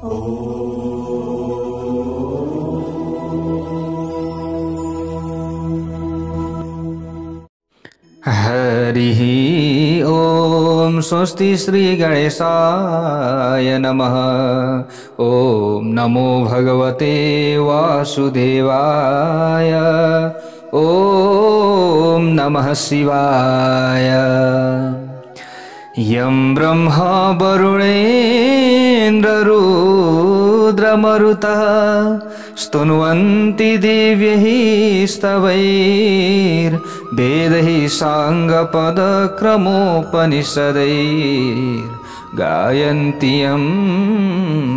हरिः ओम स्वस्ति श्री गणेशाय नमः। ओम नमो भगवते वासुदेवाय। ओम नमः शिवाय। यं ब्रह्मा वरुणेन्द्ररुद्रमरुतः स्तुन्वन्ति दिव्यैः स्तवैर्वेदैः साङ्गपदक्रमोपनिषदैर्गायन्ति यं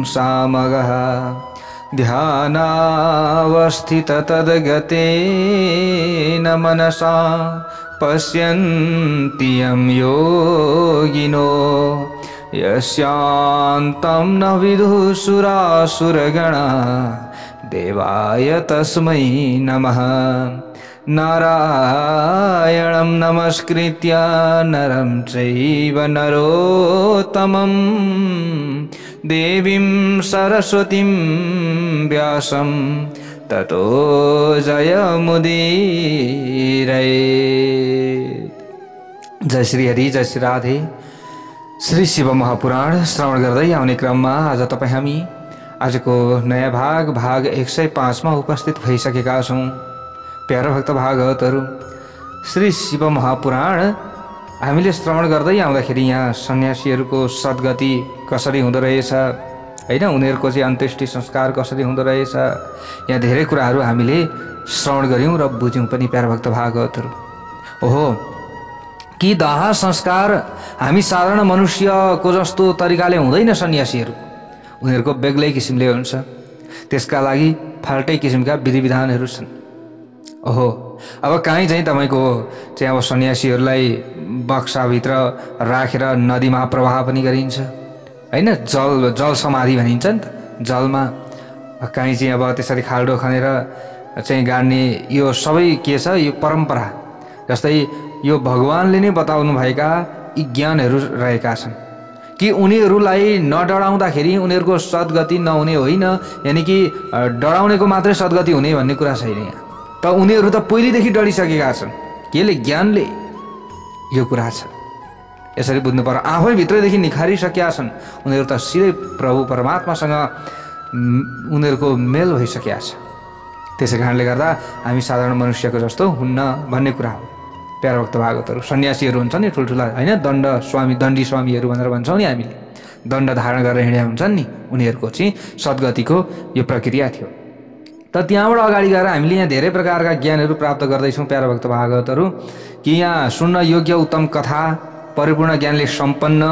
सामगाः। ध्यानावस्थिततद्गतेन मनसा पश्यन्ति यं योगिनो यस्यान्तं न विदुः सुरासुरगणा। देवाय तस्मै नमः। नारायणं नमस्कृत्य नरं चैव नरोत्तमं देवीं सरस्वतीं व्यासं ततो जयमुदीरयेत्। जय श्री हरि, जय श्री राधे। श्री शिव महापुराण श्रवण गर्दै आउने क्रममा आज तपाईँ हामी आजको नयाँ भाग 105 मा उपस्थित भइसकेका छौँ। प्यारो भक्त भागवतहरू, श्री शिव महापुराण हामीले श्रवण गर्दै आउँदाखेरि यहाँ सन्यासीहरूको सद्गति कसरी हुँदो रहेछ हैन, उनीहरूको चाहिँ अन्त्येष्टि संस्कार कसरी हुँदो रहेछ, यहाँ धेरै कुराहरू हामीले श्रवण गर्यौँ र बुझ्यौँ पनि। प्यारो भक्त भागवतहरू, ओहो कि दाह संस्कार हामी साधारण मनुष्यको जस्तो तरिकाले हुँदैन। सन्यासीहरू उनीहरूको बेग्लै किसिमले हुन्छ, त्यसका लागि फाल्टै किसिमका विधि विधानहरू छन्। ओहो अब काहीँ चाहिँ तपाईँको चाहिँ अब सन्यासीहरूलाई बक्साभित्र राखेर नदीमा प्रवाह पनि गरिन्छ हैन, जल समाधि भनिन्छ नि त। जलमा काहीँ चाहिँ अब त्यसरी खाल्डो खनेर चाहिँ गाड्ने यो सबै के छ, यो परम्परा। जस्तै यो भगवानले नै बताउनु भएका यी ज्ञानहरू रहेका छन् कि उनीहरूलाई नडराउँदाखेरि उनीहरूको सद्गति नहुने होइन, यानि कि डराउनेको मात्रै सद्गति हुने भन्ने कुरा छैन यहाँ। त उनीहरू त पहिलेदेखि डरिसकेका छन्, केले? ज्ञानले। यो कुरा छ, यसरी बुझ्नु पर्यो। आफै भित्रैदेखि निखारिसकेका छन् उनीहरू, त सिधै प्रभु परमात्मासँग उनीहरूको मेल भइसकेका छ। त्यसै कारणले गर्दा हामी साधारण मनुष्यको जस्तो हुन्न भन्ने कुरा हो। प्यारो भक्त भागवतहरू, सन्यासीहरू हुन्छ नि ठुल्ठुला हैन, दण्डी स्वामीहरू भनेर भन्छौँ नि हामीले, दण्ड धारण गरेर हिँडेका हुन्छन् नि, उनीहरूको चाहिँ सद्गतिको यो प्रक्रिया थियो। त त्यहाँबाट अगाडि गएर हामीले यहाँ धेरै प्रकारका ज्ञानहरू प्राप्त गर्दैछौँ। प्यारो भक्त भागवतहरू, कि यहाँ सुन्न योग्य उत्तम कथा, परिपूर्ण ज्ञानले सम्पन्न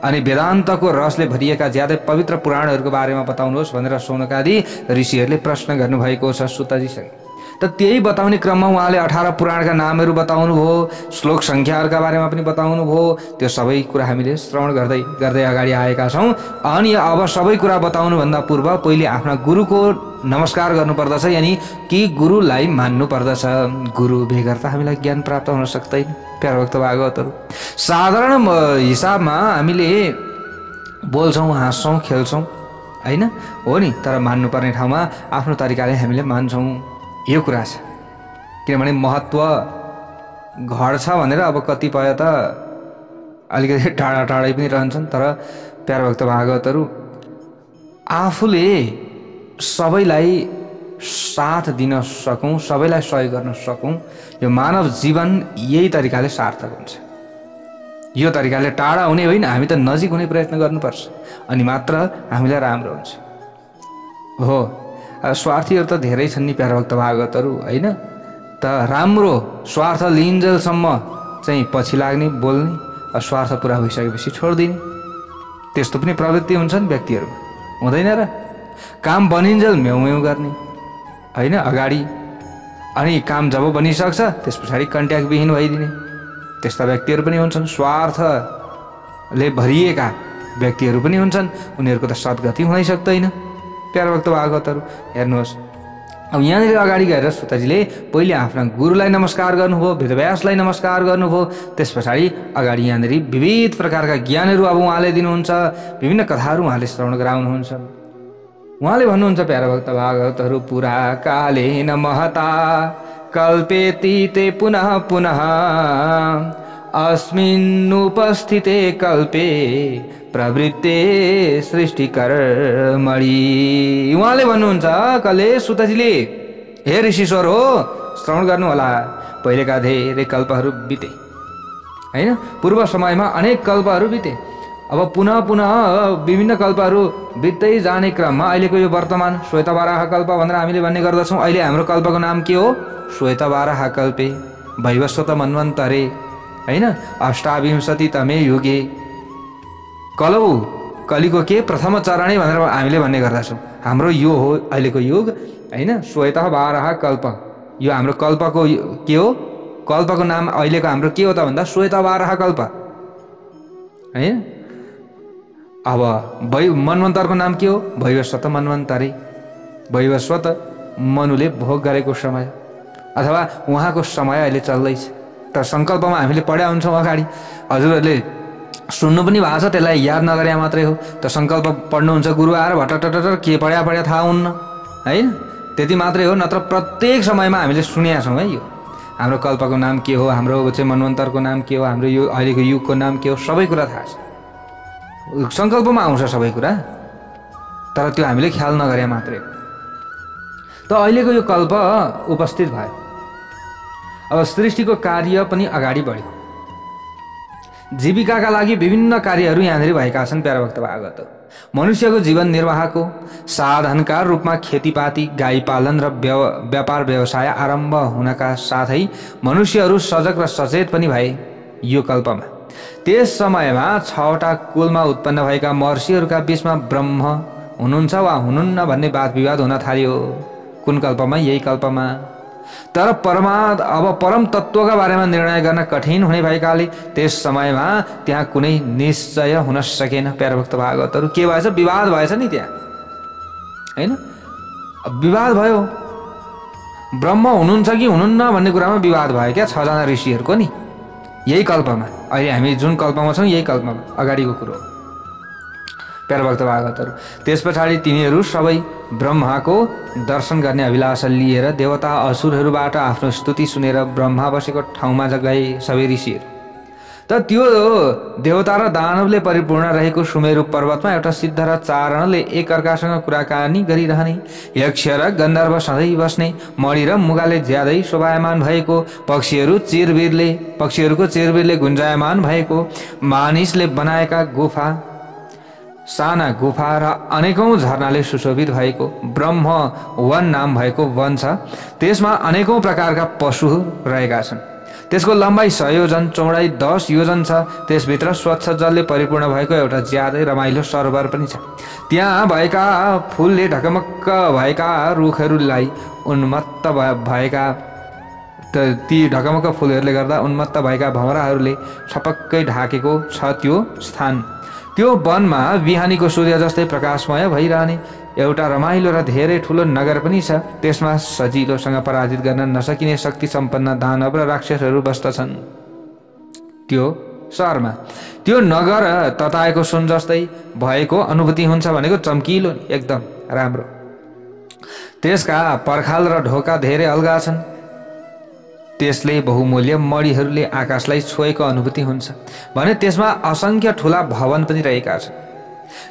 अनि वेदान्तको रसले भरिएका ज्यादै पवित्र पुराणहरूको बारेमा बताउनुहोस् भनेर शौनकादि ऋषिहरूले प्रश्न गर्नुभएको छ सुतजीसँग। त त्यही बताउने क्रममा उहाँले 18 पुराणका नामहरू बताउनु भयो, श्लोक सङ्ख्याहरूका बारेमा पनि बताउनु भयो। त्यो सबै कुरा हामीले श्रवण गर्दै गर्दै अगाडि आएका छौँ। अनि अब सबै कुरा बताउनुभन्दा पूर्व पहिले आफ्ना गुरुको नमस्कार गर्नुपर्दछ, यानि कि गुरुलाई मान्नु पर्दछ। गुरु बेगर त हामीलाई ज्ञान प्राप्त हुन सक्दैन। प्यारो भक्त भागवतहरू, साधारण हिसाबमा हामीले बोल्छौँ, हाँस्छौँ, खेल्छौँ हैन, हो नि, तर मान्नुपर्ने ठाउँमा आफ्नो तरिकाले हामीले मान्छौँ। यो कुरा छ, किनभने महत्त्व घट्छ भनेर अब कतिपय त अलिकति टाढा टाढै पनि रहन्छन्। तर प्यारो भक्त भागवतहरू, आफूले सबैलाई साथ दिन सकौँ, सबैलाई सहयोग गर्न सकौँ, यो मानव जीवन यही तरिकाले सार्थक हुन्छ। यो तरिकाले टाढा हुने होइन, हामी त नजिक हुने प्रयत्न गर्नुपर्छ, अनि मात्र हामीलाई राम्रो हुन्छ। हो स्वार्थीहरू त धेरै छन् नि प्यारो भक्त भागवतहरू हैन, त राम्रो स्वार्थ लिइन्जेलसम्म चाहिँ पछि लाग्ने, बोल्ने, स्वार्थ पुरा भइसकेपछि छोडिदिने, त्यस्तो पनि प्रवृत्ति हुन्छन् व्यक्तिहरू, हुँदैन र? काम बनिन्जेल म्याउ म्याउ गर्ने हैन अगाडि, अनि काम जब बनिसक्छ त्यस पछाडि कन्ट्याक्ट विहीन भइदिने, त्यस्ता व्यक्तिहरू पनि हुन्छन्। स्वार्थले भरिएका व्यक्तिहरू पनि हुन्छन्, उनीहरूको त सद्गति हुनै सक्दैन। प्यारो भक्त भागवतहरू हेर्नुहोस्, अब यहाँनिर अगाडि गएर सुतजीले पहिले आफ्ना गुरुलाई नमस्कार गर्नुभयो, वेदव्यासलाई नमस्कार गर्नुभयो, त्यस पछाडि अगाडि यहाँनिर विविध प्रकारका ज्ञानहरू अब उहाँले दिनुहुन्छ, विभिन्न कथाहरू उहाँले श्रवण गराउनुहुन्छ। उहाँले भन्नुहुन्छ प्यारा भक्त भागवतहरू पुरा कालेन महता कल्पेति ते पुनः पुनः अस्मिन् उपस्थिते कल्पे प्रवृत्ते सृष्टिकर्मणि। उहाँले भन्नुहुन्छ कले सुतजीले, हे ऋषिश्वर हो श्रवण गर्नु होला। पहिलेका धेरै कल्पहरू बिते हैन, पूर्व समयमा अनेक कल्पहरू बिते। अब पुनः पुनः विभिन्न कल्पहरू बित्दै जाने क्रममा अहिलेको यो वर्तमान श्वेतवाराह कल्प भनेर हामीले भन्ने गर्दछौँ। अहिले हाम्रो कल्पको नाम के हो? श्वेतवाराह कल्पे वैवस्वत मन्वन्तरे हैन, अष्टाविंशतितमे युगे कलौ कलिको के प्रथम चरणे भनेर हामीले भन्ने गर्दछौँ। हाम्रो यो हो अहिलेको युग हैन, श्वेतवाराह कल्प। यो हाम्रो कल्पको के हो? कल्पको नाम अहिलेको हाम्रो के हो त भन्दा श्वेतवाराह कल्प हैन। अब मन्वन्तरको नाम के हो? वैवस्वत मन्वन्तरे। वैवस्वत मनुले भोग गरेको समय अथवा उहाँको समय अहिले चल्दैछ। तर सङ्कल्पमा हामीले पढ्या हुन्छौँ अगाडि, हजुरहरूले सुन्नु पनि भएको छ, त्यसलाई याद नगरे मात्रै हो। त सङ्कल्प पढ्नुहुन्छ गुरु आएर भटटटर के पढ्या थाहा हुन्न हैन, त्यति मात्रै हो। नत्र प्रत्येक समयमा हामीले सुनेका छौँ है। यो हाम्रो कल्पको नाम के हो, हाम्रो चाहिँ मन्वन्तरको नाम के हो, हाम्रो यो अहिलेको युगको नाम के हो, सबै कुरा थाहा छ। सङ्कल्पमा आउँछ सबै कुरा, तर त्यो हामीले ख्याल नगरे मात्रै हो। त अहिलेको यो कल्प उपस्थित भयो। अब सृष्टिको कार्य पनि अगाडि बढ्यो। जीविकाका लागि विभिन्न कार्यहरू यहाँनिर भएका छन् प्यारा भक्त भागवत। मनुष्यको जीवन निर्वाहको साधनका रूपमा खेतीपाती, गाई पालन र व्यापार व्यवसाय आरम्भ हुनका साथै मनुष्यहरू सजग र सचेत पनि भए यो कल्पमा। त्यस समयमा 6वटा कुलमा उत्पन्न भएका महर्षिहरूका बीचमा ब्रह्म हुनुहुन्छ वा हुनुहुन्न भन्ने वाद विवाद हुन थाल्यो। कुन कल्पमा? यही कल्पमा। तर अब परम तत्त्वका बारेमा निर्णय गर्न कठिन हुने भएकाले त्यस समयमा त्यहाँ कुनै निश्चय हुन सकेन प्यारा भक्त भागवतहरू। के भएछ? विवाद भएछ नि त्यहाँ हैन, विवाद भयो। ब्रह्म हुनुहुन्छ कि हुनुहुन्न भन्ने कुरामा विवाद भयो क्या 6जना ऋषिहरूको नि, यही कल्पमा। अहिले हामी जुन कल्पमा छौँ यही कल्पमा अगाडिको कुरो हो प्यारा भक्त भागवतहरू। त्यस पछाडि तिनीहरू सबै ब्रह्माको दर्शन गर्ने अभिलाषा लिएर देवता असुरहरूबाट आफ्नो स्तुति सुनेर ब्रह्मा बसेको ठाउँमा गए सबै ऋषिहरू। त त्यो देवता र दानवले परिपूर्ण रहेको सुमेरु पर्वतमा एउटा सिद्ध र चारणले एकअर्कासँग कुराकानी गरिरहने, यक्ष र गन्धर्व सधैँ बस्ने, मणि र मुगाले ज्यादै शोभायमान भएको, पक्षीहरूको चिरबिरले गुन्जायमान भएको, मानिसले बनाएका गुफा, साना गुफा र अनेकौं झरनाले सुशोभित भएको ब्रह्म वन नाम भएको वन छ। त्यसमा अनेकौं प्रकारका पशुहरू रहेका छन्। त्यसको लम्बाइ 100 योजन, चौडाइ 10 योजन छ। त्यसभित्र स्वच्छ जलले परिपूर्ण भएको एउटा ज्यादै रमाइलो सरोवर पनि छ। त्यहाँ भएका फुलले ढकमक्क भएका रुखहरूलाई उन्मत्त भएका ती ढकमक्क फुलहरूले गर्दा उन्मत्त भएका भमराहरूले छपक्कै ढाकेको छ त्यो स्थान। त्यो वनमा बिहानीको सूर्य जस्तै प्रकाशमय भइरहने एउटा रमाइलो र धेरै ठुलो नगर पनि छ। त्यसमा सजिलोसँग पराजित गर्न नसकिने शक्ति सम्पन्न दानव र राक्षसहरू बस्दछन्। त्यो सहरमा त्यो नगर तताएको सुन जस्तै भएको अनुभूति हुन्छ भनेको चम्किलो एकदम राम्रो। त्यसका पर्खाल र ढोका धेरै अल्गा छन्। त्यसले बहुमूल्य मणिहरूले आकाशलाई छोएको अनुभूति हुन्छ भने त्यसमा असंख्य ठुला भवन पनि रहेका छन्।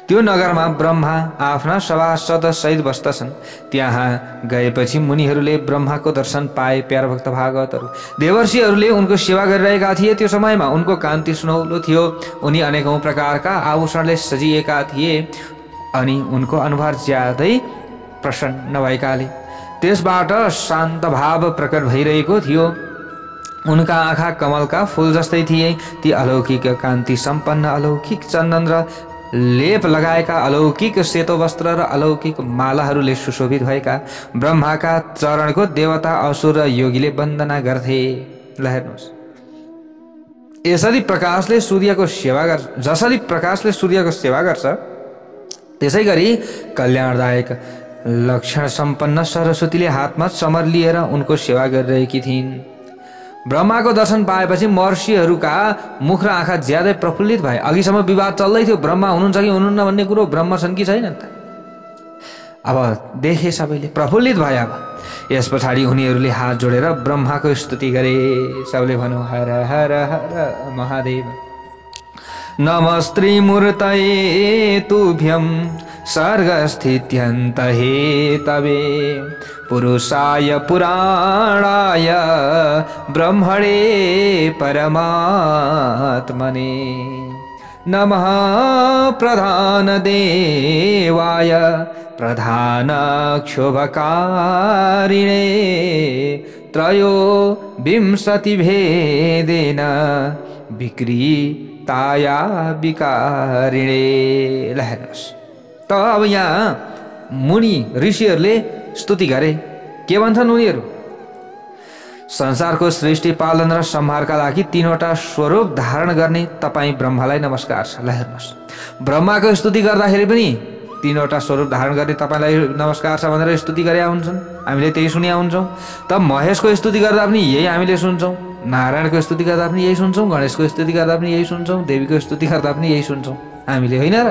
त्यो नगरमा ब्रह्मा आफ्ना सभासद सहित बस्दछन्। त्यहाँ गएपछि मुनिहरूले ब्रह्माको दर्शन पाए प्यारा भक्त भागवतहरू। देवर्षिहरूले उनको सेवा गरिरहेका थिए। त्यो समयमा उनको कान्ति सुनौलो थियो। उनी अनेकौं प्रकारका आभूषणले सजिएका थिए अनि उनको अनुहार ज्यादै प्रसन्न भएकाले त्यसबाट शान्त भाव प्रकट भइरहेको थियो। उनका आँखा कमलका फूल जस्तै थिए। ती अलौकिक कान्ति सम्पन्न, अलौकिक चन्दन र लेप लगाएका, अलौकिक सेतो वस्त्र र अलौकिक मालाहरूले सुशोभित भएका ब्रह्माका चरणको देवता असुर र योगीले वन्दना गर्थे। ल हेर्नुहोस्, जसरी प्रकाशले सूर्यको सेवा गर्छ त्यसै गरी कल्याणदायक लक्षण सम्पन्न सरस्वतीले हातमा चमर लिएर उनको सेवा गरिरहेकी थिइन्। ब्रह्माको दर्शन पाएपछि महर्षिहरूका मुख र आँखा ज्यादै प्रफुल्लित भए। अघिसम्म विवाद चल्दै थियो, ब्रह्मा हुनुहुन्छ कि हुनुहुन्न भन्ने कुरो, ब्रह्म छन् कि छैनन् त। अब देखे सबैले प्रफुल्लित भए। अब यस पछाडि उनीहरूले हात जोडेर ब्रह्माको स्तुति गरे। सबले भनौँ हर हर हर महादेव। नमस्त्रिमूर्तये तुभ्यं सर्गस्थित्यन्त हेतवे पुरुषाय पुराणाय ब्रह्मणे परमात्मने नमः प्रधानदेवाय प्रधानक्षोभकारिणे त्रयोविंशतिभेदेन विकृताया विकारिणे। ल हेर्नुहोस् त अब यहाँ मुनि ऋषिहरूले स्तुति गरे। के भन्छन् उनीहरू? संसारको सृष्टि पालन र संहारका लागि 3वटा स्वरूप धारण गर्ने तपाईँ ब्रह्मालाई नमस्कार छ। ल हेर्नुहोस् ब्रह्माको स्तुति गर्दाखेरि पनि 3वटा स्वरूप धारण गर्ने तपाईँलाई नमस्कार छ भनेर स्तुति गरे हुन्छन्। हामीले त्यही सुनिया हुन्छौँ। त महेशको स्तुति गर्दा पनि यही हामीले सुन्छौँ, नारायणको स्तुति गर्दा पनि यही सुन्छौँ, गणेशको स्तुति गर्दा पनि यही सुन्छौँ, देवीको स्तुति गर्दा पनि यही सुन्छौँ हामीले, होइन र?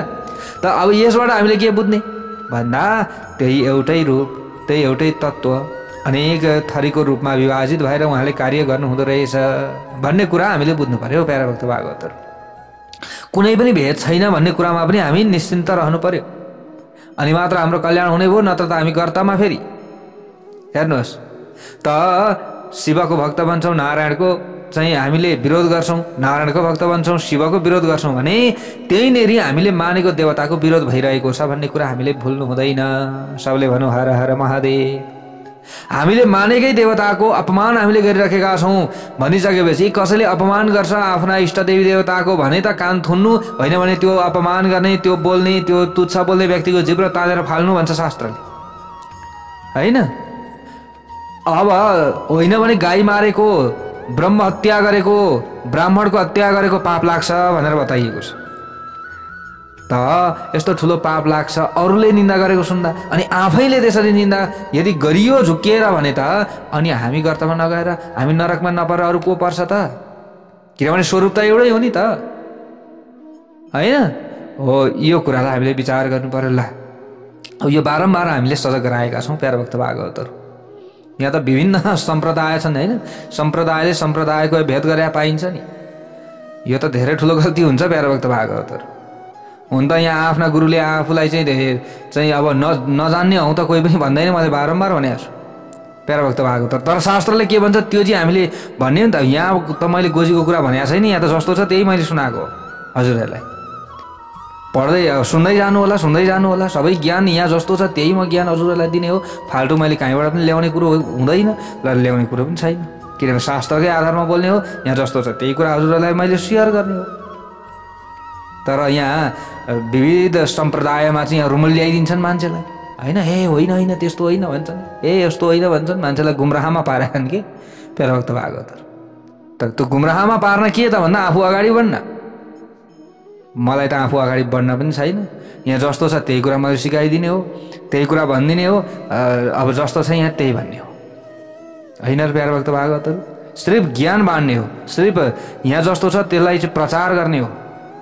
त अब यसबाट हामीले के बुझ्ने भन्दा त्यही एउटै रूप, त्यही एउटै तत्त्व अनेक थरीको रूपमा विभाजित भएर उहाँले कार्य गर्नु हुँदो रहेछ भन्ने कुरा हामीले बुझ्नु पर्यो। प्यारा भक्त भागवतहरू, कुनै पनि भेद छैन भन्ने कुरामा पनि हामी निश्चिन्त रहनु पर्यो। अनि मात्र हाम्रो कल्याण हुने भयो, नत्र त हामी कर्तामा फेरि। हेर्नुहोस् त शिवको भक्त भन्छौँ, नारायणको चाहिँ हामीले विरोध गर्छौँ, नारायणको भक्त भन्छौँ, शिवको विरोध गर्छौँ भने त्यहीँनेरि हामीले मानेको देवताको विरोध भइरहेको छ भन्ने कुरा हामीले भुल्नु हुँदैन। सबले भनौँ हर हर महादेव। हामीले मानेकै देवताको अपमान हामीले गरिराखेका छौँ भनिसकेपछि कसैले अपमान गर्छ आफ्ना इष्टदेवी देवताको भने त कान थुन्नु, होइन भने त्यो अपमान गर्ने, त्यो बोल्ने, त्यो तुच्छ बोल्ने व्यक्तिको जिब्रो तानेर फाल्नु भन्छ शास्त्रले, होइन? अब होइन भने गाई मारेको, ब्रह्म हत्या गरेको, ब्राह्मणको हत्या गरेको पाप लाग्छ भनेर बताइएको छ। त यस्तो ठुलो पाप लाग्छ अरूले निन्दा गरेको सुन्दा, अनि आफैले त्यसरी निन्दा यदि गरियो झुकिएर भने त अनि हामी गर्तमा नगएर हामी नरकमा नपरेर अरू को पर्छ त? किनभने स्वरूप त एउटै हो नि त, होइन हो? यो कुरालाई हामीले विचार गर्नु पर्यो। ल अब यो बारम्बार हामीले सजग गराएका छौँ प्यारा भक्त भागवतहरू। यहाँ त विभिन्न सम्प्रदाय छन्, होइन? सम्प्रदायले सम्प्रदायको भेद गरेर पाइन्छ नि। यो त धेरै ठुलो गल्ती हुन्छ प्यारा भक्त भागवतहरू। हुन त यहाँ आफ्ना गुरुले आफूलाई चाहिँ अब नजान्ने हौ त कोही पनि भन्दैन, मैले बारम्बार भनेको छु प्यारा भक्त भागवत। तर शास्त्रले के भन्छ त्यो चाहिँ हामीले भन्ने नि त। यहाँ त मैले गोजीको कुरा भनेको छैन, यहाँ त जस्तो छ त्यही मैले सुनाएको हजुरहरूलाई। पढ्दै सुन्दै जानु होला, सुन्दै जानु होला। सबै ज्ञान यहाँ जस्तो छ त्यही म ज्ञान हजुरहरूलाई दिने हो। फाल्टु मैले कहीँबाट पनि ल्याउने कुरो हुँदैन, ल ल्याउने कुरो पनि छैन, किनभने शास्त्रकै आधारमा बोल्ने हो। यहाँ जस्तो छ त्यही कुरा हजुरहरूलाई मैले सेयर गर्ने हो। तर यहाँ विविध सम्प्रदायमा चाहिँ यहाँ रुमल ल्याइदिन्छन् मान्छेलाई, होइन? हे होइन होइन त्यस्तो होइन भन्छन्, ए यस्तो होइन भन्छन्, मान्छेलाई गुमराहमा पारेछन् कि प्यारा भक्त भागवतहरू। तर त्यो गुमराहमा पार्न के त भन्दा आफू अगाडि बढ्न। मलाई त आफू अगाडि बढ्न पनि छैन। यहाँ जस्तो छ त्यही कुरा मैले सिकाइदिने हो, त्यही कुरा भनिदिने हो। अब जस्तो छ यहाँ त्यही भन्ने हो, होइन र प्यारा भक्त भागवतहरू? सिर्फ ज्ञान बाँड्ने हो, सिर्फ यहाँ जस्तो छ त्यसलाई चाहिँ प्रचार गर्ने हो,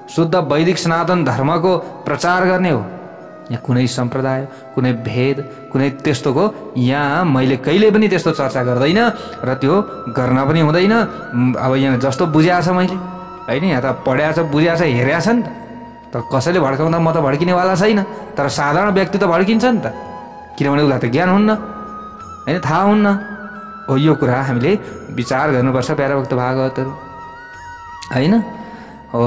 शुद्ध वैदिक सनातन धर्मको प्रचार गर्ने हो। यहाँ कुनै सम्प्रदाय, कुनै भेद, कुनै त्यस्तोको यहाँ मैले कहिले पनि त्यस्तो चर्चा गर्दैन र त्यो गर्न पनि हुँदैन। अब यहाँ जस्तो बुझ्या छ मैले, होइन? यहाँ त पढ्या छ, बुझ्या छ, हेर्या छ नि त। तर कसैले भड्काउँदा म त भड्किनेवाला छैन, तर साधारण व्यक्ति त भड्किन्छ नि त, किनभने उसलाई त ज्ञान हुन्न, होइन? थाहा हुन्न हो। यो कुरा हामीले विचार गर्नुपर्छ प्यारा भक्त भागवतहरू, होइन हो?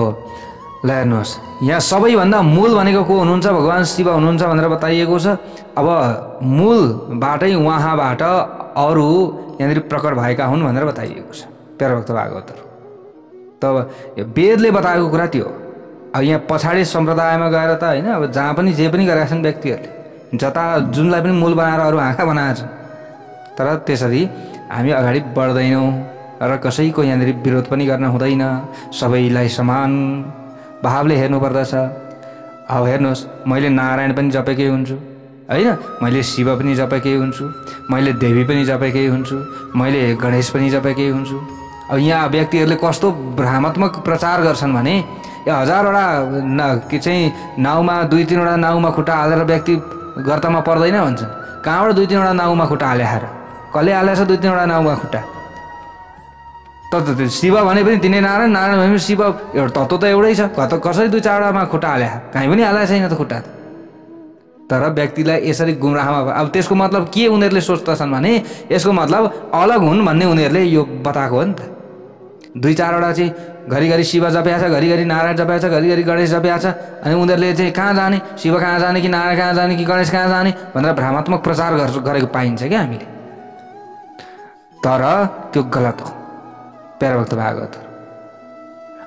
ल हेर्नुहोस् यहाँ सबैभन्दा मूल भनेको को हुनुहुन्छ? भगवान् शिव हुनुहुन्छ भनेर बताइएको छ। अब मूलबाटै उहाँबाट अरू यहाँनिर प्रकट भएका हुन् भनेर बताइएको छ प्यारा भक्त भागवतहरू। तब यो वेदले बताएको कुरा त्यो हो। अब यहाँ पछाडि सम्प्रदायमा गएर त होइन, अब जहाँ पनि जे पनि गरेका छन् व्यक्तिहरूले, जता जुनलाई पनि मूल बनाएर अरू आँखा बनाएका छन्। तर त्यसरी हामी अगाडि बढ्दैनौँ र कसैको यहाँनिर विरोध पनि गर्न हुँदैन। सबैलाई समान भावले हेर्नुपर्दछ। अब हेर्नुहोस् मैले नारायण पनि जपेकै हुन्छु, होइन? मैले शिव पनि जपेकै हुन्छु, मैले देवी पनि जपेकै हुन्छु, मैले गणेश पनि जपेकै हुन्छु। अब यहाँ व्यक्तिहरूले कस्तो भ्रामत्मक प्रचार गर्छन् भने यो हजारवटा के चाहिँ नाउँमा 2-3वटा नाउँमा खुट्टा हालेर व्यक्ति गर्तमा पर्दैन भन्छन्। कहाँबाट 2-3वटा नाउमा खुट्टा हालेर कसले हालेछ 2-3वटा नाउमा खुट्टा? त शिव भने पनि तिनै नारायण, नारायण भने पनि शिव, एउटा तत्त्व त एउटै छ। कसरी 2-4वटामा खुट्टा हाले? कहीँ पनि हालेको छैन त खुट्टा। तर व्यक्तिलाई यसरी गुमराहमा, अब त्यसको मतलब के उनीहरूले सोच्दछन् भने यसको मतलब अलग हुन् भन्ने उनीहरूले यो बताएको हो नि त। 2-4वटा चाहिँ घरिघरि शिव जप्या छ, घरिघरि नारायण जप्या छ, घरिघरि गणेश जप्या छ, अनि उनीहरूले चाहिँ कहाँ जाने, शिव कहाँ जाने कि नारायण कहाँ जाने कि गणेश कहाँ जाने भनेर भ्रमात्मक प्रचार गरेको पाइन्छ क्या हामीले। तर त्यो गलत हो प्यारा भक्त भागवतहरू।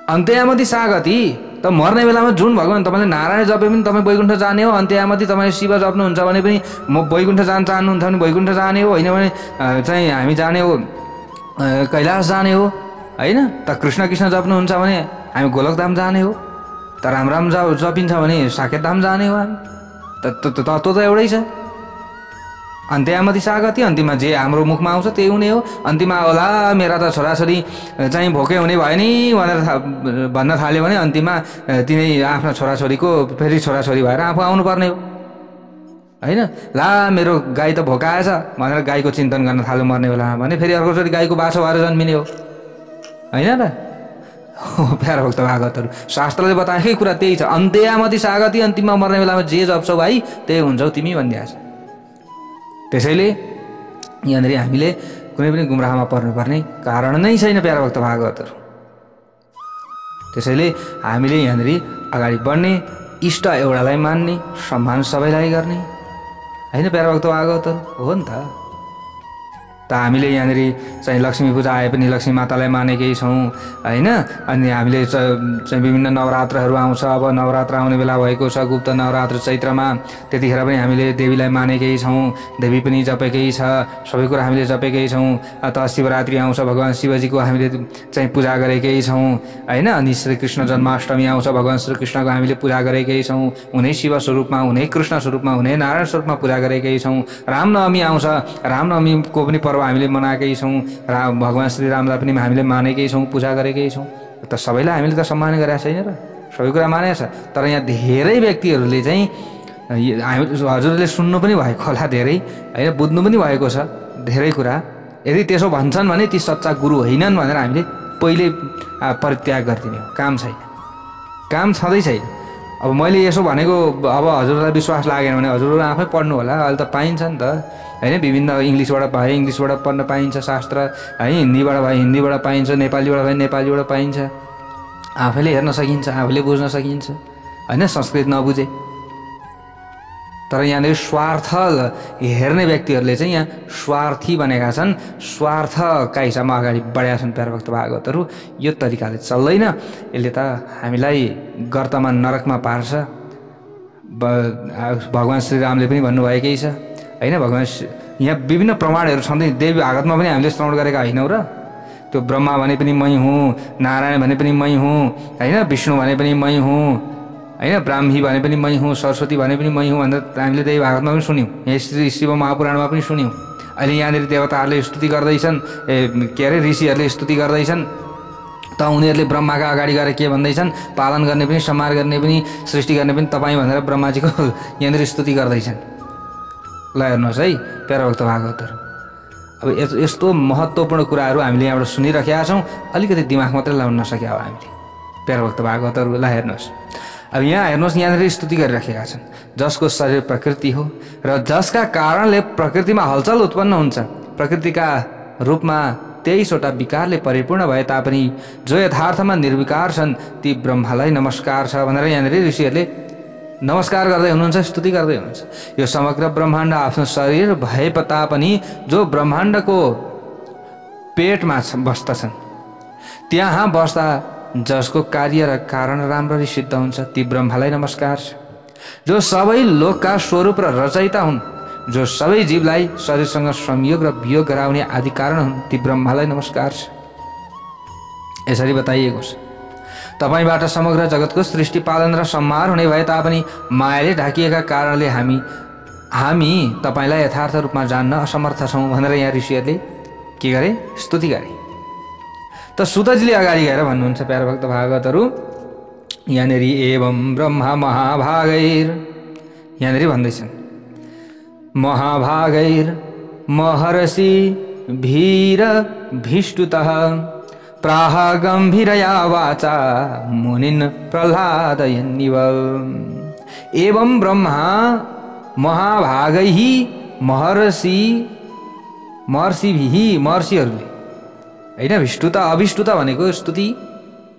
अन्त्ययामति सागति त मर्ने बेलामा जुन भगवान् तपाईँले नारायण जपे पनि तपाईँ वैकुण्ठ जाने हो, अन्त्ययामति तपाईँले शिव जप्नुहुन्छ भने पनि म वैकुण्ठ जान चाहनुहुन्छ भने वैकुण्ठ जाने हो, होइन भने चाहिँ हामी जाने हो कैलाश जाने हो, होइन त कृष्ण कृष्ण जप्नुहुन्छ भने हामी गोलकधाम जाने हो, त राम राम जपिन्छ भने साकेत धाम जाने हो हामी। तत्त्व त एउटै छ। अन्त्ययामति सागति, अन्तिममा जे हाम्रो मुखमा आउँछ त्यही हुने हो। अन्तिममा होला मेरा त छोराछोरी चाहिँ भोकै हुने भयो नि भनेर भन्न थाल्यो भने अन्तिममा तिनै आफ्ना छोराछोरीको फेरि छोराछोरी भएर आफू आउनुपर्ने हो, होइन? ला मेरो गाई त भोकाएछ भनेर गाईको चिन्तन गर्न थाल्यो मर्ने बेलामा भने फेरि अर्कोचोटि गाईको बाछो भएर जन्मिने हो, होइन र? प्यारा भक्त भागवतहरू शास्त्रले बताएकै कुरा त्यही छ। अन्त्ययामति सागति, अन्तिममा मर्ने बेलामा जे जप्छौ भाइ त्यही हुन्छौ तिमी भनिदिएको छ। त्यसैले यहाँनिर हामीले कुनै पनि गुमराहमा पर्नुपर्ने कारण नै छैन प्यारा भक्त भागवतहरू। त्यसैले हामीले यहाँनिर अगाडि बढ्ने, इष्ट एउटालाई मान्ने, सम्मान सबैलाई गर्ने, होइन प्यारा भक्त भागवतहरू हो नि त। हामीले यहाँनिर चाहिँ लक्ष्मी पूजा आए पनि लक्ष्मी मातालाई मानेकै छौँ, होइन? अनि हामीले चाहिँ विभिन्न नवरात्रहरू आउँछ। अब नवरात्र आउने बेला भएको छ, गुप्त नवरात्र चैत्रमा, त्यतिखेर पनि हामीले देवीलाई मानेकै छौँ, देवी पनि जपेकै छ, सबै कुरा हामीले जपेकै छौँ। त शिवरात्रि आउँछ, भगवान् शिवजीको हामीले चाहिँ पूजा गरेकै छौँ, होइन? अनि श्रीकृष्ण जन्माष्टमी आउँछ, भगवान् श्रीकृष्णको हामीले पूजा गरेकै छौँ, उनै शिव स्वरूपमा, उनै कृष्ण स्वरूपमा, उनै नारायण स्वरूपमा पूजा गरेकै छौँ। रामनवमी आउँछ, रामनवमीको पनि पर्व हामीले मनाएकै छौँ, भगवान् श्रीरामलाई पनि हामीले मानेकै छौँ, पूजा गरेकै छौँ। त सबैलाई हामीले त सम्मान गरेका छैन र? सबै कुरा मानेको छ। तर यहाँ धेरै व्यक्तिहरूले चाहिँ हजुरले सुन्नु पनि भएको होला धेरै, होइन? बुझ्नु पनि भएको छ धेरै कुरा। यदि त्यसो भन्छन् भने ती सच्चा गुरु होइनन् भनेर हामीले पहिले परित्याग गरिदिने हो। काम छैन, काम छँदै छैन। अब मैले यसो भनेको अब हजुरलाई विश्वास लागेन भने हजुरहरू आफै पढ्नु होला। अहिले त पाइन्छ नि त, होइन? विभिन्न इङ्ग्लिसबाट भए इङ्ग्लिसबाट पढ्न पाइन्छ शास्त्र, है? हिन्दीबाट भए हिन्दीबाट पाइन्छ, नेपालीबाट भए नेपालीबाट पाइन्छ। आफैले हेर्न सकिन्छ, आफैले बुझ्न सकिन्छ, होइन? संस्कृत नबुझे। तर यहाँनिर स्वार्थ हेर्ने व्यक्तिहरूले चाहिँ यहाँ स्वार्थी बनेका छन्, स्वार्थका हिसाबमा अगाडि बढेका छन् प्यारा भक्त भागवतहरू। यो तरिकाले चल्दैन। यसले त हामीलाई गर्तमा नरकमा पार्छ। भगवान् श्रीरामले पनि भन्नुभएकै छ, होइन? भगवान् यहाँ विभिन्न प्रमाणहरू छँदै देवी भागवतमा पनि हामीले श्रवण गरेका होइनौँ र? त्यो ब्रह्मा भने पनि मै हुँ, नारायण भने पनि मै हुँ, होइन? विष्णु भने पनि मै हुँ, होइन? ब्राह्मी भने पनि मै हुँ, सरस्वती भने पनि मै हुँ भनेर हामीले देवी भागवतमा पनि सुन्यौँ, यहाँ श्री शिव महापुराणमा पनि सुन्यौँ। अहिले यहाँनिर देवताहरूले स्तुति गर्दैछन्, के अरे ऋषिहरूले स्तुति गर्दैछन्, त उनीहरूले ब्रह्माका अगाडि गएर के भन्दैछन्? पालन गर्ने पनि, संहार गर्ने पनि, सृष्टि गर्ने पनि तपाईँ भनेर ब्रह्माजीको यहाँनिर स्तुति गर्दैछन्। ल हेर्नुहोस् है प्यारा भक्त भागवतहरू। अब यस्तो महत्त्वपूर्ण कुराहरू हामीले यहाँबाट सुनिराखेका छौँ, अलिकति दिमाग मात्रै लाउन नसक्या हो हामीले प्यारा भक्त भागवतहरू। ल हेर्नुहोस्, अब यहाँ हेर्नुहोस्, यहाँनिर स्तुति गरिराखेका छन्। जसको शरीर प्रकृति हो र जसका कारणले प्रकृतिमा हलचल उत्पन्न हुन्छ, प्रकृतिका रूपमा 23वटा विकारले परिपूर्ण भए तापनि जो यथार्थमा निर्विकार छन् ती ब्रह्मालाई नमस्कार छ भनेर यहाँनिर ऋषिहरूले नमस्कार गर्दै हुनुहुन्छ, स्तुति गर्दै हुनुहुन्छ। यो समग्र ब्रह्माण्ड आफ्नो शरीर भए तापनि जो ब्रह्माण्डको पेटमा बस्दछन्, त्यहाँ बस्दा जसको कार्य र कारण राम्ररी सिद्ध हुन्छ ती ब्रह्मालाई नमस्कार छ। जो सबै लोकका स्वरूप र रचयिता हुन्, जो सबै जीवलाई शरीरसँग संयोग र वियोग गराउने आदि कारण हुन्, ती ब्रह्मालाई नमस्कार छ। यसरी बताइएको छ, तपाईबाट समग्र जगतको सृष्टि पालन र संहार हुने भए तापनि मायाले ढाकिएका कारणले हामी तपाईलाई यथार्थ रूपमा जान्न असमर्थ छौँ भनेर यहाँ ऋषिहरूले के गरे? स्तुति गरे। त सुतजीले अगाडि गएर भन्नुहुन्छ प्यारा भक्त भागवतहरू, यहाँनिर एवं ब्रह्मा महाभागैर, यहाँनिर भन्दैछन् महाभागैर महर्षि भीर भीष्टुतः प्राह गम्भीरया वाचा मुनिन् प्रह्लादयन्निव। एवं ब्रह्मा महाभागैः महर्षिहरूले होइन विष्टुता अभिष्टुता भनेको स्तुति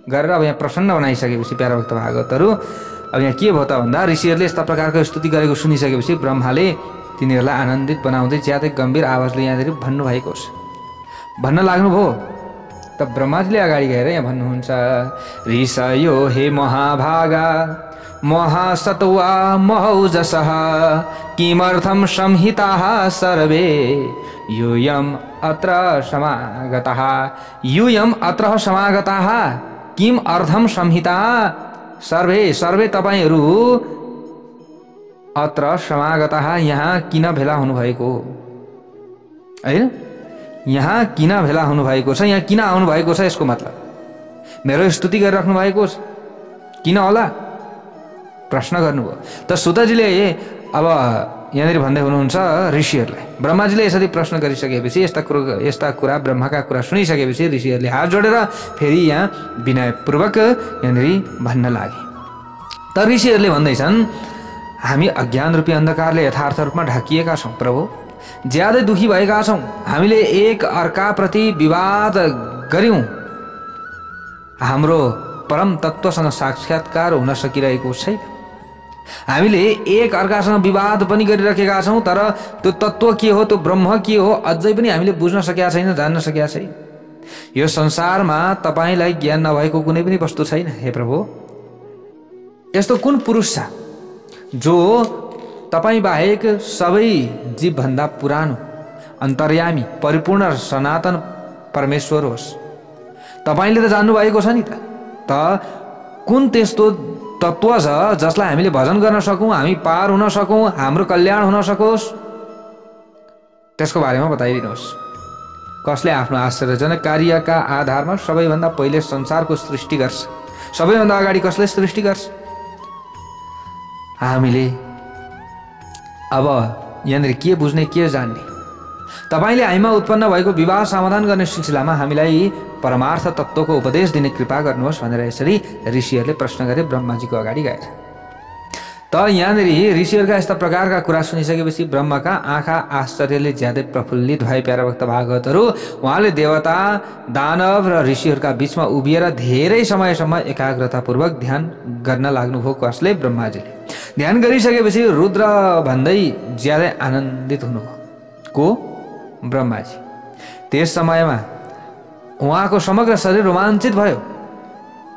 गरेर अब यहाँ प्रसन्न बनाइसकेपछि प्यारा भक्त भागवतहरू अब यहाँ के भयो त भन्दा ऋषिहरूले यस्ता प्रकारको स्तुति गरेको सुनिसकेपछि ब्रह्माले तिनीहरूलाई आनन्दित बनाउँदै ज्यादै गम्भीर आवाजले यहाँनिर भन्नुभएको छ। भन्न लाग्नुभयो त ब्रह्माजीले अगाडि गएर यहाँ भन्नुहुन्छ ऋषयो हे महाभागा महासत्वा महौजसः किमर्थं संहिताः सर्वे यूयम् अत्र समागताः। यूयम् अत्र समागताः किम अर्थम संहिता सर्वे तपाईहरू अत्र समागताः यहाँ किन भेला हुनुभएको हैन। यहाँ किन भेला हुनुभएको छ, यहाँ किन आउनु भएको छ, यसको मतलब मेरो स्तुति गरिराख्नु भएको छ किन होला प्रश्न गर्नुभयो। त सुतजीले अब यहाँनिर भन्दै हुनुहुन्छ ऋषिहरूलाई ब्रह्माजीले यसरी प्रश्न गरिसकेपछि यस्ता कुरा ब्रह्माका कुरा सुनिसकेपछि ऋषिहरूले हात जोडेर फेरि यहाँ विनयपूर्वक यहाँनिर भन्न लागे। त ऋषिहरूले भन्दैछन् हामी अज्ञान रूपी अन्धकारले यथार्थ रूपमा ढाकिएका छौँ प्रभु, ज्यादै दुखी भएका छौँ। हामीले एक अर्काप्रति विवाद गर्यौँ, हाम्रो परम तत्त्वसँग साक्षात्कार हुन सकिरहेको छैन। हामीले एक अर्कासँग विवाद पनि गरिरहेका छौँ तर त्यो तत्त्व के हो, त्यो ब्रह्म के हो अझै पनि हामीले बुझ्न सकेका छैन, जान्न सकेका छैन। यो संसारमा तपाईलाई ज्ञान नभएको कुनै पनि वस्तु छैन हे प्रभु। यस्तो कुन पुरुष छ जो तपाईँ बाहेक सबै जीवभन्दा पुरानो अन्तर्यामी परिपूर्ण सनातन परमेश्वर होस्। तपाईले त जान्नु भएको छ नि त कुन त्यस्तो तत्त्व छ जसलाई हामीले भजन गर्न सकौँ, हामी पार हुन सकौँ, हाम्रो कल्याण हुन सकोस्, त्यसको बारेमा बताइदिनुहोस्। कसले आफ्नो आश्चर्यजनक कार्यका आधारमा सबैभन्दा पहिले संसारको सृष्टि गर्छ, सबैभन्दा अगाडि कसले सृष्टि गर्छ। हामीले अब यहाँनिर के बुझ्ने के जान्ने, तपाईले हामीमा उत्पन्न भएको विवाद समाधान गर्ने सिलसिलामा हामीलाई परमार्थ तत्त्वको उपदेश दिने कृपा गर्नुहोस् भनेर यसरी ऋषिहरूले प्रश्न गरे ब्रह्माजीको अगाडि गएर। त यहाँनिर ऋषिहरूका यस्ता प्रकारका कुरा सुनिसकेपछि ब्रह्माका आँखा आश्चर्यले ज्यादै प्रफुल्लित भए प्यारा भक्त भागवतहरू। उहाँले देवता दानव र ऋषिहरूका बीचमा उभिएर धेरै समयसम्म एकाग्रतापूर्वक ध्यान गर्न लाग्नुभयो। कसले? ब्रह्माजीले। ध्यान गरिसकेपछि रुद्र भन्दै ज्यादै आनन्दित हुनुभयो। को? ब्रह्माजी। त्यस समयमा उहाँको समग्र शरीर रोमाञ्चित भयो।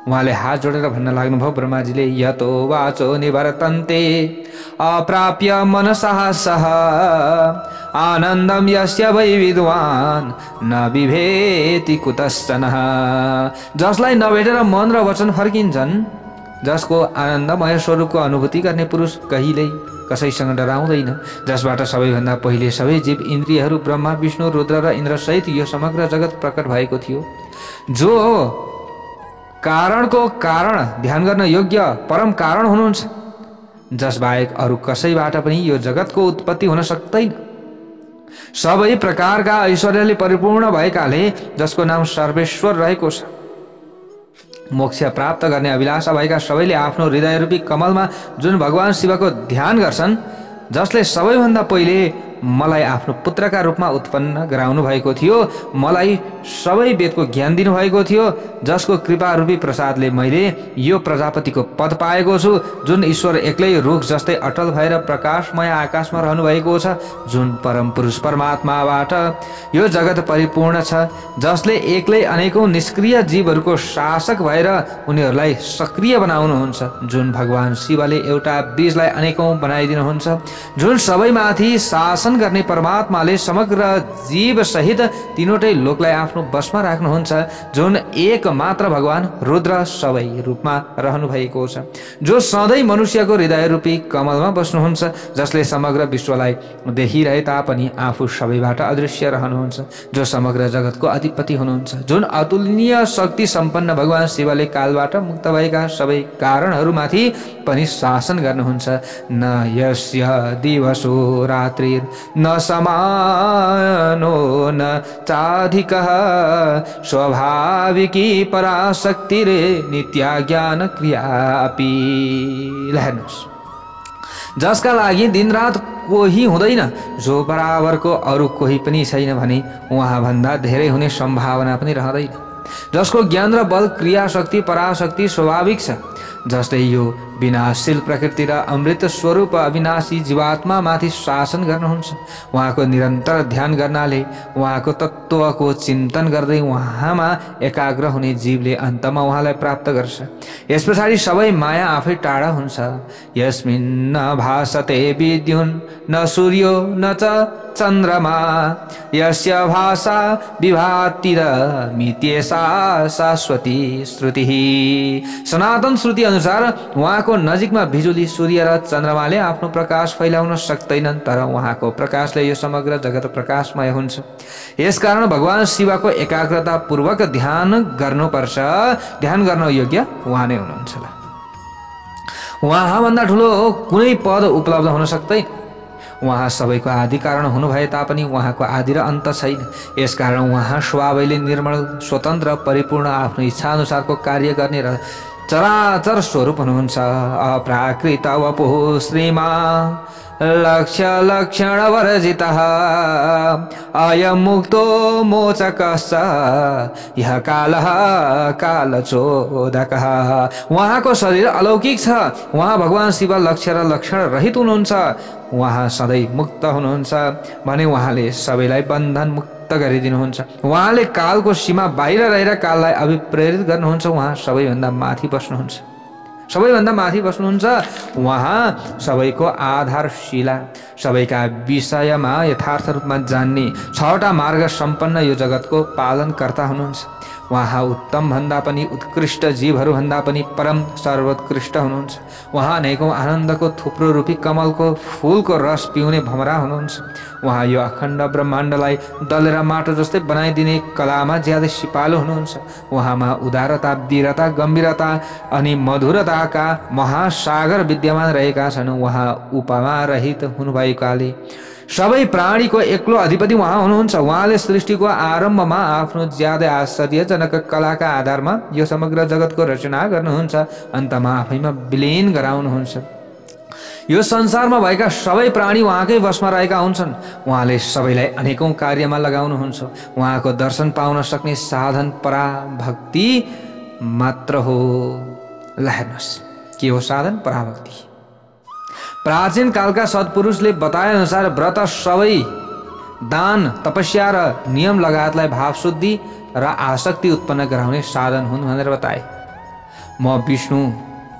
उहाँले हात जोडेर भन्न लाग्नुभयो ब्रह्माजीले यतो वाचो निवर्तन्ते अप्राप्य मनसः सह आनन्दम यस्य वै विद्वान् न विभेति कुतश्चनः। जसलाई नभेटेर मन र वचन फर्किन्छन्, जसको आनन्दमय स्वरूपको अनुभूति गर्ने पुरुष कहिल्यै कसैसँग डराउँदैन, जसबाट सबैभन्दा पहिले सबै जीव इन्द्रियहरू ब्रह्मा विष्णु रुद्र र इन्द्र सहित यो समग्र जगत प्रकट भएको थियो, जो कारणको कारण ध्यान गर्न योग्य परम कारण हुनुहुन्छ, जसबाहेक अरू कसैबाट पनि यो जगतको उत्पत्ति हुन सक्दैन। सबै प्रकारका ऐश्वर्यले परिपूर्ण भएकाले जसको नाम सर्वेश्वर रहेको छ। मोक्ष प्राप्त गर्ने अभिलाषा भएका सबैले आफ्नो हृदयरूपी कमलमा जुन भगवान शिवको ध्यान गर्छन्, जसले सबैभन्दा पहिले मलाई आफ्नो पुत्रका रूपमा उत्पन्न गराउनु भएको थियो, मलाई सबै वेदको ज्ञान दिनुभएको थियो, जसको कृपा रूपी प्रसादले मैले यो प्रजापतिको पद पाएको छु, जुन ईश्वर एक्लै रुख जस्तै अटल भएर प्रकाशमय आकाशमा रहनु भएको छ, जुन परम पुरुष परमात्माबाट यो जगत परिपूर्ण छ, जसले एक्लै अनेकौं निष्क्रिय जीवहरूको शासक भएर उनीहरूलाई सक्रिय बनाउनुहुन्छ, जुन भगवान शिवले एउटा बीजलाई अनेकौं बनाइदिनुहुन्छ, जुन सबैमाथि शासन शासन गर्ने परमात्माले समग्र जीव सहित तीनवटै लोकलाई आफ्नो बसमा राख्नुहुन्छ, जुन एक मात्र भगवान रुद्र सबै रूपमा रहनु भएको छ, जो सधैँ मनुष्यको हृदय रूपी कमलमा बस्नुहुन्छ, जसले समग्र विश्वलाई देखिरहे तापनि आफू सबैबाट अदृश्य रहनुहुन्छ, जो समग्र जगतको अधिपति हुनुहुन्छ, जुन अतुलनीय शक्ति सम्पन्न भगवान शिवले कालबाट मुक्त भएका सबै कारणहरूमाथि पनि शासन गर्नुहुन्छ। न यस्य दिवसो रात्रिर न समानो न चाधिकः स्वाभाविकी पराशक्तिरे नित्या ज्ञान क्रियापि। हेर्नुहोस्, जसका लागि दिनरात कोही हुँदैन, जो बराबरको अरू कोही पनि छैन भने उहाँभन्दा धेरै हुने सम्भावना पनि रहँदैन, जसको ज्ञान र बल क्रियाशक्ति पराशक्ति स्वाभाविक छ, जसले यो विनाशशील प्रकृति र अमृत स्वरूप अविनाशी जीवात्मा माथि शासन गर्नुहुन्छ। उहाँको निरन्तर ध्यान गर्नाले, उहाँको तत्त्वको चिन्तन गर्दै उहाँमा एकाग्र हुने जीवले अन्तमा उहाँलाई प्राप्त गर्छ। यस पछाडि सबै माया आफै टाढा हुन्छ। यस्मिन् न भासते विद्युन् न सूर्यो न च चन्द्रमा यस्य भाषा विभातिर मित्येषा शाश्वती श्रुतिः। सनातन श्रुति अनुसार उहाँको नजिकमा बिजुली सूर्य र चन्द्रमाले आफ्नो प्रकाश फैलाउन सक्दैनन्, तर उहाँको प्रकाशले यो समग्र जगत प्रकाशमय हुन्छ। यसकारण भगवान शिवको एकाग्रता पूर्वक ध्यान गर्नुपर्छ। ध्यान गर्न योग्य उहाँ नै हुनुहुन्छ। उहाँभन्दा ठुलो कुनै पद उपलब्ध हुन सक्दैन। उहाँ सबैको आदि कारण हुनुभए तापनि उहाँको आदि र अन्त छैन। यसकारण उहाँ स्वभावैले निर्मल स्वतन्त्र परिपूर्ण आफ्नो इच्छा अनुसारको कार्य गर्ने र चराचर स्वरूप हुनुहुन्छ। अप्राकृत वपुः श्रीमान् लक्ष्य लक्षण वर्जितः अयमुक्तो मोचकश्च यः कालः कालचोदकः। उहाँको शरीर अलौकिक छ। उहाँ भगवान शिव लक्ष्य र लक्षण रहित हुनुहुन्छ। उहाँ सधैँ मुक्त हुनुहुन्छ भने उहाँले सबैलाई बन्धन मुक्त गरिदिनुहुन्छ। उहाँले कालको सीमा बाहिर रहेर काललाई अभिप्रेरित गर्नुहुन्छ। उहाँ सबैभन्दा माथि बस्नुहुन्छ। सबैभन्दा माथि बस्नुहुन्छ। उहाँ सबैको आधारशिला, सबैका विषयमा यथार्थ रूपमा जान्ने, छवटा मार्ग सम्पन्न यो जगतको पालनकर्ता हुनुहुन्छ। उहाँ उत्तम भन्दा पनि उत्कृष्ट जीवहरूभन्दा पनि परम सर्वोत्कृष्ट हुनुहुन्छ। उहाँ अनेकौँ आनन्दको थुप्रो रूपी कमलको फूलको रस पिउने भमरा हुनुहुन्छ। उहाँ यो अखण्ड ब्रह्माण्डलाई दलेर माटो जस्तै बनाइदिने कलामा ज्यादै सिपालु हुनुहुन्छ। उहाँमा उदारता, वीरता, गम्भीरता अनि मधुरताका महासागर विद्यमान रहेका छन्। उहाँ उपमा रहित हुनुभएकाले सबै प्राणीको एक्लो अधिपति उहाँ हुनुहुन्छ। उहाँले सृष्टिको आरम्भमा आफ्नो ज्यादै आश्चर्यजनक कलाका आधारमा यो समग्र जगतको रचना गर्नुहुन्छ। अन्तमा आफैमा विलीन गराउनुहुन्छ। यो संसारमा भएका सबै प्राणी उहाँकै वशमा रहेका हुन्छन्। उहाँले सबैलाई अनेकौँ कार्यमा लगाउनुहुन्छ। उहाँको दर्शन पाउन सक्ने साधन पराभक्ति मात्र हो। ल हेर्नुहोस्, के हो साधन पराभक्ति? प्राचीन कालका सत्पुरुषले बताए अनुसार व्रत सबै दान, तपस्या र नियम लगायतलाई भावशुद्धि र आसक्ति उत्पन्न गराउने साधन हुन् भनेर बताए। म विष्णु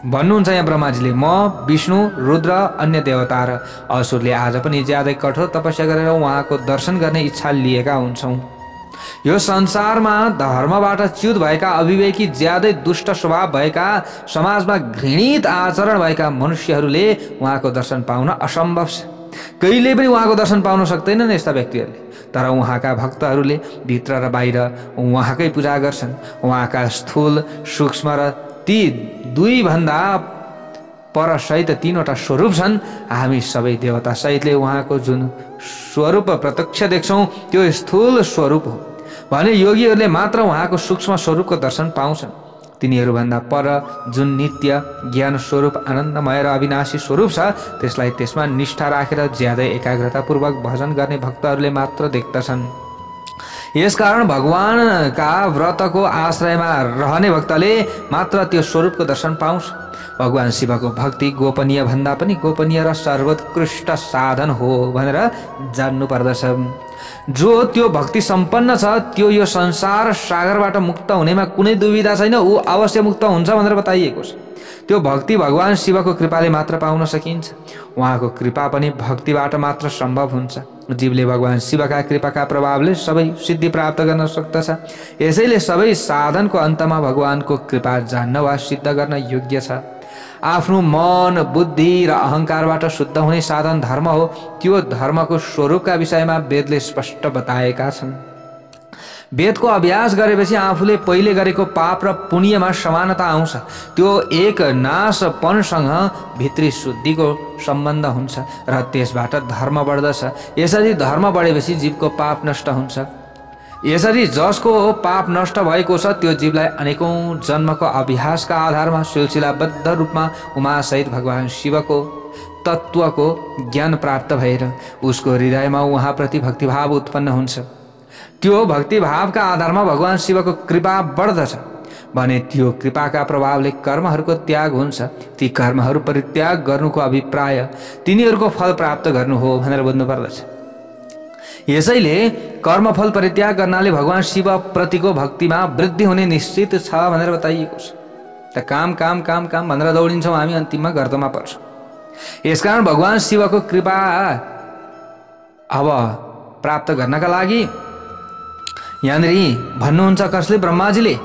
भन्नुहुन्छ यहाँ ब्रह्माजीले, म विष्णु, रुद्र, अन्य देवता र असुरले आज पनि ज्यादै कठोर तपस्या गरेर उहाँको दर्शन गर्ने इच्छा लिएका हुन्छौँ। यो संसारमा धर्मबाट च्युत भएका, अविवेकी, ज्यादै दुष्ट स्वभाव भएका, समाजमा घृणित आचरण भएका मनुष्यहरूले उहाँको दर्शन पाउन असम्भव छ। कहिले पनि उहाँको दर्शन पाउन सक्दैनन् यस्ता व्यक्तिहरूले। तर उहाँका भक्तहरूले भित्र र बाहिर उहाँकै पूजा गर्छन्। उहाँका स्थूल, सूक्ष्म र ती दुईभन्दा परसहित तीनवटा स्वरूप छन्। हामी सबै देवता सहितले उहाँको जुन स्वरूप प्रत्यक्ष देख्छौँ त्यो स्थूल स्वरूप हो भने योगीहरूले मात्र उहाँको सूक्ष्म स्वरूपको दर्शन पाउँछन्। तिनीहरूभन्दा पर जुन नित्य ज्ञान स्वरूप, आनन्दमय र अविनाशी स्वरूप छ, त्यसलाई त्यसमा निष्ठा राखेर ज्यादै एकाग्रतापूर्वक भजन गर्ने भक्तहरूले मात्र देख्दछन्। यसकारण भगवानका व्रतको आश्रयमा रहने भक्तले मात्र त्यो स्वरूपको दर्शन पाउँछ। भगवान शिवको भक्ति गोपनीय भन्दा पनि गोपनीय र सर्वोत्कृष्ट साधन हो भनेर जान्नु पर्दछ। जो त्यो भक्ति सम्पन्न छ त्यो यो संसार सागरबाट मुक्त हुनेमा कुनै दुविधा छैन। ऊ अवश्य मुक्त हुन्छ भनेर बताइएको छ। त्यो भक्ति भगवान शिवको कृपाले मात्र पाउन सकिन्छ। उहाँको कृपा पनि भक्तिबाट मात्र सम्भव हुन्छ। जीवले भगवान शिवका कृपाका प्रभावले सबै सिद्धि प्राप्त गर्न सक्दछ। यसैले सबै साधनको अन्तमा भगवानको कृपा जान्न वा सिद्ध गर्न योग्य छ। आफ्नो मन, बुद्धि र अहंकारबाट शुद्ध हुने साधन धर्म हो। त्यो धर्मको स्वरूपका विषयमा वेदले स्पष्ट बताएका छन्। वेदको अभ्यास गरेपछि आफूले पहिले गरेको पाप र पुण्यमा समानता आउँछ। त्यो एक नाशपनसँग भित्री शुद्धिको सम्बन्ध हुन्छ र त्यसबाट धर्म बढ्दछ। यसरी धर्म बढेपछि जीवको पाप नष्ट हुन्छ। यसरी जसको पाप नष्ट भएको छ त्यो जीवलाई अनेकौं जन्मको अभ्यासका आधारमा सिलसिलाबद्ध रूपमा उमासहित भगवान शिवको तत्त्वको ज्ञान प्राप्त भएर उसको हृदयमा उहाँप्रति भक्तिभाव उत्पन्न हुन्छ। त्यो भक्तिभावका आधारमा भगवान शिवको कृपा बढ्दछ भने त्यो कृपाका प्रभावले कर्महरूको त्याग हुन्छ। ती कर्महरू परित्याग गर्नुको अभिप्राय तिनीहरूको फल प्राप्त गर्नु हो भनेर बुझ्नु पर्दछ। यसैले कर्मफल परित्याग गर्नाले भगवान शिव प्रतिको भक्तिमा वृद्धि हुने निश्चित छ भनेर बताइएको छ। त काम काम काम काम भनेर दौडिन्छौँ हामी, अन्तिममा गर्दमा पर्छौँ। यसकारण भगवान शिवको कृपा अब प्राप्त गर्नका लागि यहाँनिर भन्नुहुन्छ कसले? ब्रह्माजीले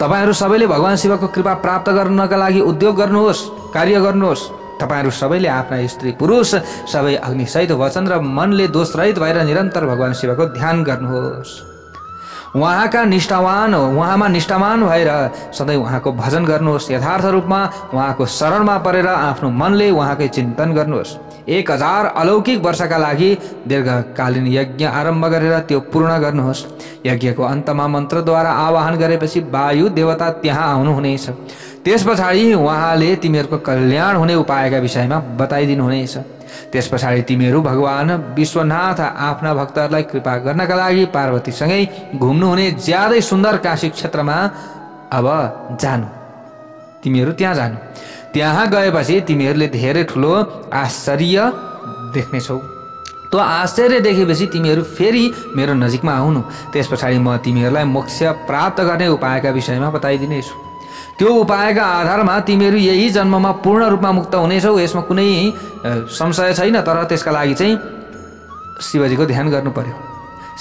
तपाईहरू सबैले भगवान शिवको कृपा प्राप्त गर्नका लागि उद्योग गर्नुहोस्, कार्य गर्नुहोस्। तपाईहरू सबैले आफ्ना स्त्री पुरुष सबै अग्निसहित वचन र मनले दोषरहित भएर निरन्तर भगवान शिवको ध्यान गर्नुहोस्। उहाँमा निष्ठावान भएर सधैँ उहाँको भजन गर्नुहोस्। यथार्थ रूपमा उहाँको शरणमा परेर आफ्नो मनले उहाँकै चिन्तन गर्नुहोस्। 1000 अलौकिक वर्षका लागि दीर्घकालीन यज्ञ आरम्भ गरेर त्यो पूर्ण गर्नुहोस्। यज्ञको अन्तमा मन्त्रद्वारा आवाहन गरेपछि वायु देवता त्यहाँ आउनुहुनेछ। त्यस पछाडि उहाँले तिमीहरूको कल्याण हुने उपायका विषयमा बताइदिनुहुनेछ। त्यस पछाडि तिमीहरू भगवान विश्वनाथ आफ्ना भक्तहरूलाई कृपा गर्नका लागि पार्वतीसँगै घुम्नुहुने ज्यादै सुन्दर काशी क्षेत्रमा अब जानु। तिमीहरू त्यहाँ जानु। त्यहाँ गएपछि तिमीहरूले धेरै ठुलो आश्चर्य देख्नेछौ। त्यो आश्चर्य देखेपछि तिमीहरू फेरि मेरो नजिकमा आउनु। त्यस पछाडि म तिमीहरूलाई मोक्ष प्राप्त गर्ने उपायका विषयमा बताइदिनेछु। त्यो उपायका आधारमा तिमीहरू यही जन्ममा पूर्ण रूपमा मुक्त हुनेछौ। यसमा कुनै संशय छैन। तर त्यसका लागि चाहिँ शिवजीको ध्यान गर्नु पर्यो,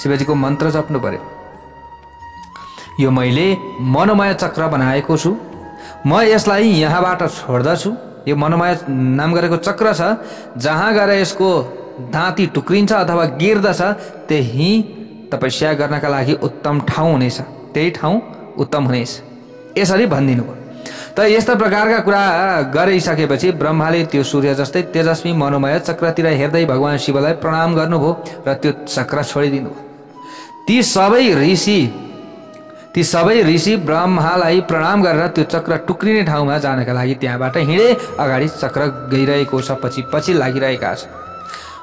शिवजीको मन्त्र जप्नु पर्यो। यो मैले मनोमय चक्र बनाएको छु। म यसलाई यहाँबाट छोड्दछु। यो मनोमय नाम गरेको चक्र छ। जहाँ गएर यसको दाँती टुक्रिन्छ अथवा गिर्दछ त्यही तपस्या गर्नका लागि उत्तम ठाउँ हुनेछ, त्यही ठाउँ उत्तम हुनेछ, यसरी भनिदिनु भयो। त यस्ता प्रकारका कुरा गरिसकेपछि ब्रह्माले त्यो सूर्य जस्तै तेजस्वी मनोमय चक्रतिर हेर्दै भगवान शिवलाई प्रणाम गर्नुभयो र त्यो चक्र छोडिदिनु। ती सबै ऋषि ब्रह्मालाई प्रणाम गरेर त्यो चक्र टुक्रिने ठाउँमा जानका लागि त्यहाँबाट हिँडे। अगाडि चक्र गइरहेको छ, पछि पछि लागिरहेका छ।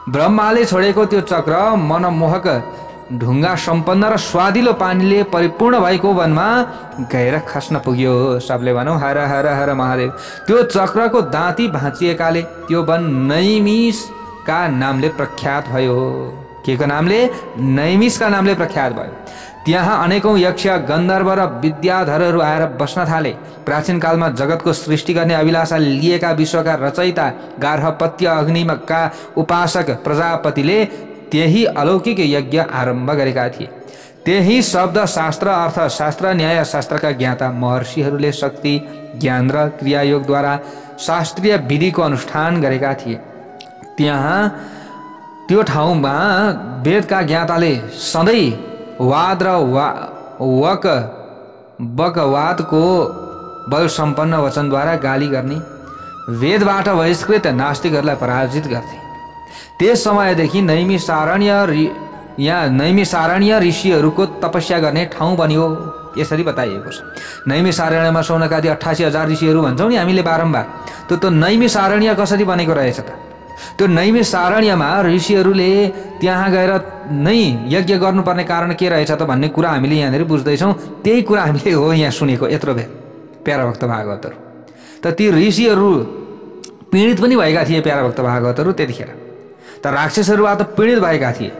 ब्रह्माले छोडेको त्यो चक्र मनमोहक ढुङ्गा सम्पन्न र स्वादिलो पानीले परिपूर्ण भएको वनमा गएर खस्न पुग्यो। सबले भनौँ हर हर हर महादेव। त्यो चक्रको दाँती भाँचिएकाले त्यो वन नैमिषका नामले प्रख्यात भयो। के को नामले? नैमिषका नामले प्रख्यात भयो। त्यहाँ अनेकौं यक्ष, गन्धर्व र विद्याधरहरू आएर बस्न थाले। प्राचीन कालमा जगतको सृष्टि गर्ने अभिलाषा लिएका विश्वका रचयिता गार्हपत्य अग्निका उपासक प्रजापतिले त्यही अलौकिक यज्ञ आरम्भ गरेका थिए। त्यही शब्द शास्त्र, अर्थशास्त्र, न्यायशास्त्रका ज्ञाता महर्षिहरूले शक्ति, ज्ञान र क्रियायोगद्वारा शास्त्रीय विधिको अनुष्ठान गरेका थिए। त्यहाँ त्यो ठाउँमा वेदका ज्ञाताले सधैँ वाद र वकवादको बल सम्पन्न वचनद्वारा गाली गर्ने, वेदबाट बहिष्कृत नास्तिकहरूलाई पराजित गर्थे। त्यस समयदेखि नैमिषारण्य ऋषिहरूको तपस्या गर्ने ठाउँ बन्यो, यसरी बताइएको छ। नैमिषारण्यमा सौनकादि 88,000 ऋषिहरू भन्छौँ नि हामीले बारम्बार। त्यो नैमिषारण्य कसरी बनेको रहेछ त? त्यो नैमिषारण्यमा ऋषिहरूले त्यहाँ गएर नै यज्ञ गर्नुपर्ने कारण के रहेछ त भन्ने कुरा हामीले यहाँनिर बुझ्दैछौँ। त्यही कुरा हामीले हो यहाँ सुनेको यत्रो बेर प्यारा भक्त भागवतहरू। त ती ऋषिहरू पीडित पनि भएका थिए प्यारा भक्त भागवतहरू त्यतिखेर। त राक्षसहरूबाट पीडित भएका थिए।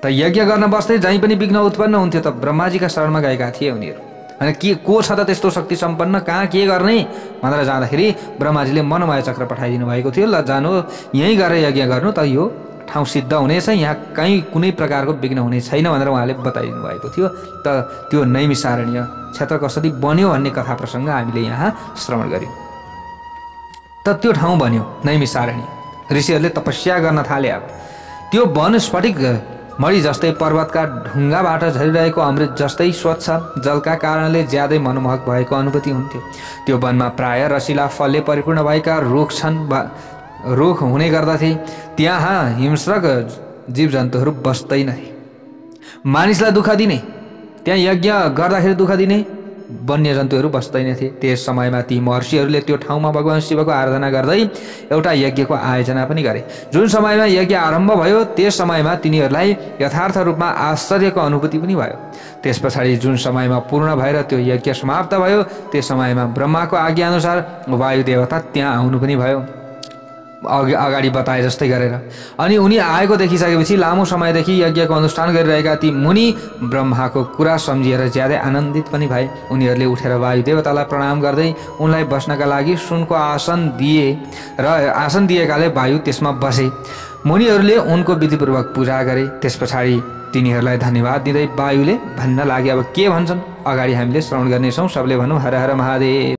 त यज्ञ गर्न बस्दै जहीँ पनि विघ्न उत्पन्न हुन्थ्यो त ब्रह्माजीका शरणमा गएका थिए उनीहरू। अनि के को छ त त्यस्तो शक्ति सम्पन्न, कहाँ के गर्ने भनेर जाँदाखेरि ब्रह्माजीले मनोमय चक्र पठाइदिनु भएको थियो। ल जानु यहीँ गएर यज्ञ गर्नु त यो ठाउँ सिद्ध हुनेछ, यहाँ कहीँ कुनै प्रकारको विघ्न हुने छैन भनेर उहाँले बताइदिनु भएको थियो। त त्यो नैमिषारण्य क्षेत्र कसरी बन्यो भन्ने कथा प्रसङ्ग हामीले यहाँ श्रवण गऱ्यौँ। त त्यो ठाउँ बन्यो नैमिषारण्य। ऋषिहरूले तपस्या गर्न थाले। अब त्यो वन स्फटिक मणि जस्तै पर्वतका ढुङ्गाबाट झरिरहेको अमृत जस्तै स्वच्छ जलका कारणले ज्यादै मनमोहक भएको अनुभूति हुन्थ्यो। त्यो वनमा प्राय रसिला फलले परिपूर्ण भएका रुख हुने गर्दथे। त्यहाँ हिंस्रक जीवजन्तुहरू बस्दैनथे। मानिसलाई दुःख दिने, त्यहाँ यज्ञ गर्दाखेरि दुःख दिने वन्यजन्तुहरू बस्दैनथे। त्यस समयमा ती महर्षिहरूले त्यो ठाउँमा भगवान शिवको आराधना गर्दै एउटा यज्ञको आयोजना पनि गरे। जुन समयमा यज्ञ आरम्भ भयो त्यस समयमा तिनीहरूलाई यथार्थ रूपमा आश्चर्यको अनुभूति पनि भयो। त्यस पछाडि जुन समयमा पूर्ण भएर त्यो यज्ञ समाप्त भयो त्यस समयमा ब्रह्माको आज्ञाअनुसार वायु देवता त्यहाँ आउनु पनि भयो, अगाडि बताए जस्तै गरेर। अनि उनी आएको देखिसकेपछि लामो समयदेखि यज्ञको अनुष्ठान गरिरहेका ती मुनि ब्रह्माको कुरा सम्झिएर ज्यादै आनन्दित पनि भए। उनीहरूले उठेर वायु देवतालाई प्रणाम गर्दै उनलाई बस्नका लागि सुनको आसन दिए र आसन दिएकाले वायु त्यसमा बसे। मुनिहरूले उनको विधिपूर्वक पूजा गरे। त्यस पछाडि तिनीहरूलाई धन्यवाद दिँदै वायुले भन्न लागे। अब के भन्छन् अगाडि हामीले श्रवण गर्नेछौँ। सबले भनौँ हर हर महादेव।